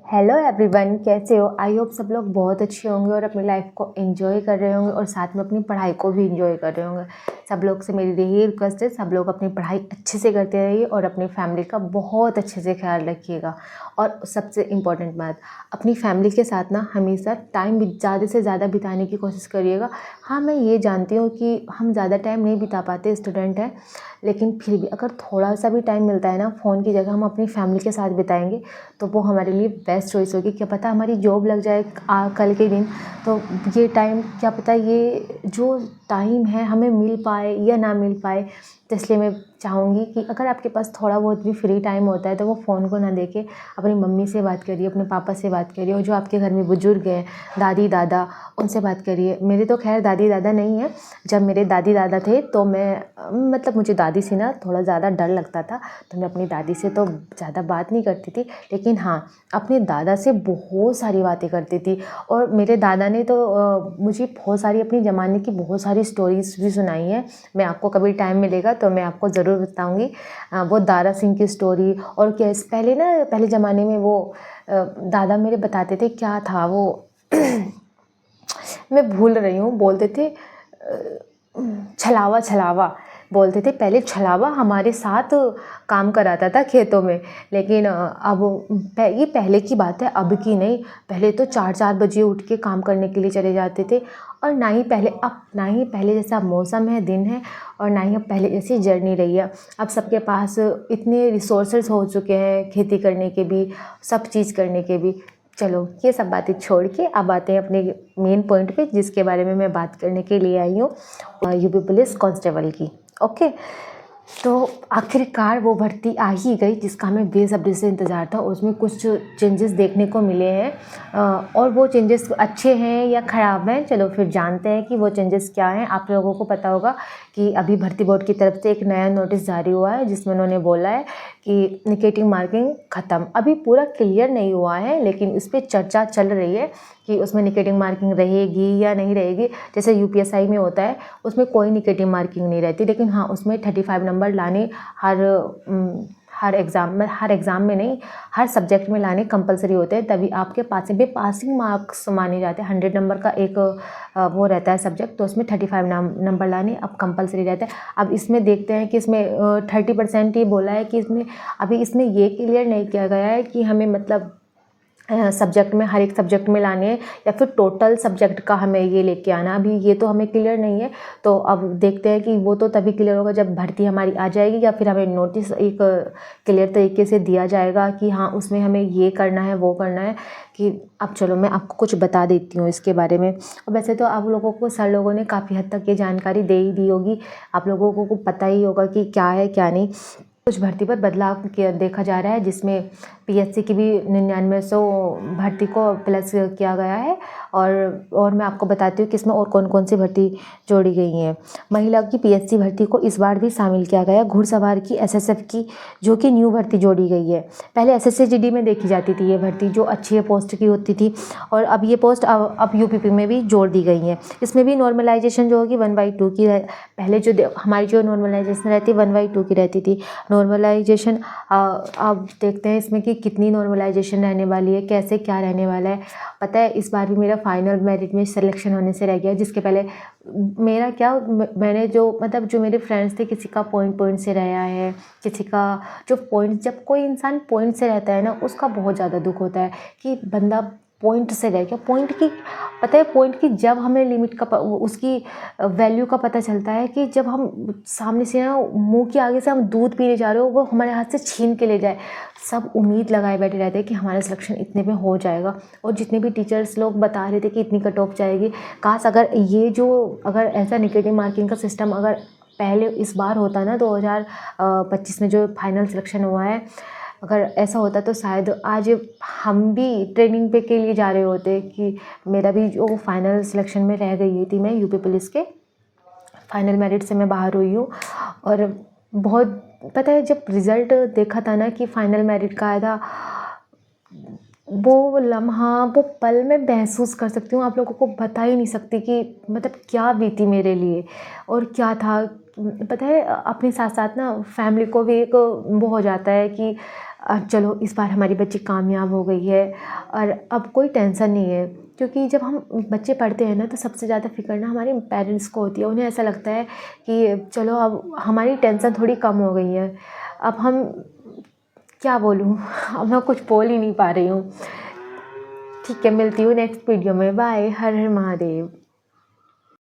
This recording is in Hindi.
हेलो एवरीवन, कैसे हो? आई होप सब लोग बहुत अच्छे होंगे और अपनी लाइफ को एंजॉय कर रहे होंगे और साथ में अपनी पढ़ाई को भी एंजॉय कर रहे होंगे। सब लोग से मेरी यही रिक्वेस्ट है, सब लोग अपनी पढ़ाई अच्छे से करते रहिए और अपनी फैमिली का बहुत अच्छे से ख्याल रखिएगा। और सबसे इम्पॉर्टेंट बात, अपनी फैमिली के साथ ना हमेशा टाइम ज़्यादा से ज़्यादा बिताने की कोशिश करिएगा। हाँ, मैं ये जानती हूँ कि हम ज़्यादा टाइम नहीं बिता पाते, स्टूडेंट हैं, लेकिन फिर भी अगर थोड़ा सा भी टाइम मिलता है ना, फ़ोन की जगह हम अपनी फैमिली के साथ बिताएंगे तो वो हमारे लिए बेस्ट चॉइस होगी। क्या पता हमारी जॉब लग जाए कल के दिन, तो ये टाइम क्या पता ये जो टाइम है हमें मिल पाए या ना मिल पाए। तो इसलिए मैं चाहूँगी कि अगर आपके पास थोड़ा बहुत भी फ्री टाइम होता है तो वो फ़ोन को ना देके अपनी मम्मी से बात करिए, अपने पापा से बात करिए, और जो आपके घर में बुजुर्ग हैं, दादी दादा, उनसे बात करिए। मेरे तो खैर दादी दादा नहीं है। जब मेरे दादी दादा थे तो मैं मतलब मुझे दादी से ना थोड़ा ज़्यादा डर लगता था, तो मैं अपनी दादी से तो ज़्यादा बात नहीं करती थी, लेकिन हाँ, अपने दादा से बहुत सारी बातें करती थी। और मेरे दादा ने तो मुझे बहुत सारी अपनी ज़माने की बहुत सारी स्टोरीज़ भी सुनाई हैं। मैं आपको कभी टाइम मिलेगा तो मैं आपको ज़रूर बताऊंगी वो दारा सिंह की स्टोरी। और कैसे पहले ज़माने में वो दादा मेरे बताते थे, क्या था वो मैं भूल रही हूँ, बोलते थे छलावा छलावा बोलते थे। पहले छलावा हमारे साथ काम कराता था खेतों में, लेकिन अब ये पहले की बात है, अब की नहीं। पहले तो 4-4 बजे उठ के काम करने के लिए चले जाते थे। और ना ही पहले जैसा मौसम है, दिन है, और ना ही अब पहले जैसी जर्नी रही है। अब सबके पास इतने रिसोर्सेज हो चुके हैं, खेती करने के भी, सब चीज़ करने के भी। चलो ये सब बातें छोड़ के अब आते हैं अपने मेन पॉइंट पे, जिसके बारे में मैं बात करने के लिए आई हूँ, यूपी पुलिस कांस्टेबल की। ओके, तो आखिरकार वो भर्ती आ ही गई जिसका हमें बेसब्री से इंतज़ार था। उसमें कुछ चेंजेस देखने को मिले हैं, और वो चेंजेस अच्छे हैं या ख़राब हैं, चलो फिर जानते हैं कि वो चेंजेस क्या हैं। आप लोगों को पता होगा कि अभी भर्ती बोर्ड की तरफ से एक नया नोटिस जारी हुआ है, जिसमें उन्होंने बोला है कि निगेटिव मार्किंग ख़त्म। अभी पूरा क्लियर नहीं हुआ है, लेकिन इस पर चर्चा चल रही है कि उसमें निगेटिव मार्किंग रहेगी या नहीं रहेगी। जैसे यूपीएसआई में होता है, उसमें कोई निगेटिव मार्किंग नहीं रहती, लेकिन हाँ, उसमें 35 नंबर लाने हर एग्ज़ाम में नहीं, हर सब्जेक्ट में लाने कंपलसरी होते हैं, तभी आपके पासिंग मार्क्स माने जाते हैं। 100 नंबर का एक वो रहता है सब्जेक्ट, तो उसमें 35 नंबर लाने अब कंपलसरी रहता है। अब इसमें देखते हैं कि इसमें 30% ही बोला है कि अभी इसमें ये क्लियर नहीं किया गया है कि हमें मतलब सब्जेक्ट में, हर एक सब्जेक्ट में लाने हैं या फिर टोटल सब्जेक्ट का हमें ये लेके आना। अभी ये तो हमें क्लियर नहीं है, तो अब देखते हैं कि वो तो तभी क्लियर होगा जब भर्ती हमारी आ जाएगी, या फिर हमें नोटिस एक क्लियर तरीके से दिया जाएगा कि हाँ, उसमें हमें ये करना है, वो करना है। कि अब चलो मैं आपको कुछ बता देती हूँ इसके बारे में। और वैसे तो आप लोगों को सर लोगों ने काफ़ी हद तक ये जानकारी दे ही दी होगी, आप लोगों को पता ही होगा कि क्या है क्या नहीं। कुछ भर्ती पर बदलाव देखा जा रहा है, जिसमें पीएससी की भी 9900 भर्ती को प्लस किया गया है। और मैं आपको बताती हूँ कि इसमें और कौन कौन सी भर्ती जोड़ी गई हैं। महिला की पीएससी भर्ती को इस बार भी शामिल किया गया। घुड़सवार की एसएसएफ की जो कि न्यू भर्ती जोड़ी गई है। पहले एसएससी-जीडी में देखी जाती थी ये भर्ती, जो अच्छी पोस्ट की होती थी, और अब ये पोस्ट अब यूपीपी में भी जोड़ दी गई है। इसमें भी नॉर्मलाइजेशन जो होगी 1/2 की पहले जो हमारी जो नॉर्मलाइजेशन रहती 1/2 की रहती थी। नॉर्मलाइजेशन अब देखते हैं इसमें कि कितनी नॉर्मलाइजेशन रहने वाली है, कैसे क्या रहने वाला है। पता है, इस बार भी मेरा फाइनल मेरिट में सिलेक्शन होने से रह गया, जिसके पहले मेरा क्या, मैंने जो मतलब जो मेरे फ्रेंड्स थे, किसी का पॉइंट से रहा है, किसी का जो पॉइंट, जब कोई इंसान पॉइंट से रहता है ना, उसका बहुत ज़्यादा दुख होता है कि बंदा पॉइंट से रह गया। पॉइंट की पता है, पॉइंट की जब हमें लिमिट का उसकी वैल्यू का पता चलता है कि जब हम सामने से ना, मुंह के आगे से हम दूध पीने जा रहे हो, वो हमारे हाथ से छीन के ले जाए। सब उम्मीद लगाए बैठे रहते हैं कि हमारा सिलेक्शन इतने में हो जाएगा, और जितने भी टीचर्स लोग बता रहे थे कि इतनी कट ऑफ जाएगी, काश अगर ऐसा निगेटिव मार्किंग का सिस्टम अगर पहले इस बार होता ना, 2025 में जो फाइनल सिलेक्शन हुआ है, अगर ऐसा होता तो शायद आज हम भी ट्रेनिंग पे के लिए जा रहे होते। कि मेरा भी जो फाइनल सिलेक्शन में रह गई थी, मैं यूपी पुलिस के फाइनल मेरिट से मैं बाहर हुई हूँ। और बहुत पता है, जब रिज़ल्ट देखा था ना कि फाइनल मेरिट का आया था, वो लम्हा, वो पल मैं महसूस कर सकती हूँ, आप लोगों को बता ही नहीं सकती कि मतलब क्या बीती मेरे लिए और क्या था। पता है, अपने साथ साथ ना फैमिली को भी एक वो हो जाता है कि चलो इस बार हमारी बच्ची कामयाब हो गई है और अब कोई टेंशन नहीं है। क्योंकि जब हम बच्चे पढ़ते हैं ना तो सबसे ज़्यादा फ़िक्र ना हमारे पेरेंट्स को होती है। उन्हें ऐसा लगता है कि चलो अब हमारी टेंशन थोड़ी कम हो गई है। अब हम क्या बोलूँ, अब मैं कुछ बोल ही नहीं पा रही हूँ। ठीक है, मिलती हूँ नेक्स्ट वीडियो में। बाय। हर हर महादेव।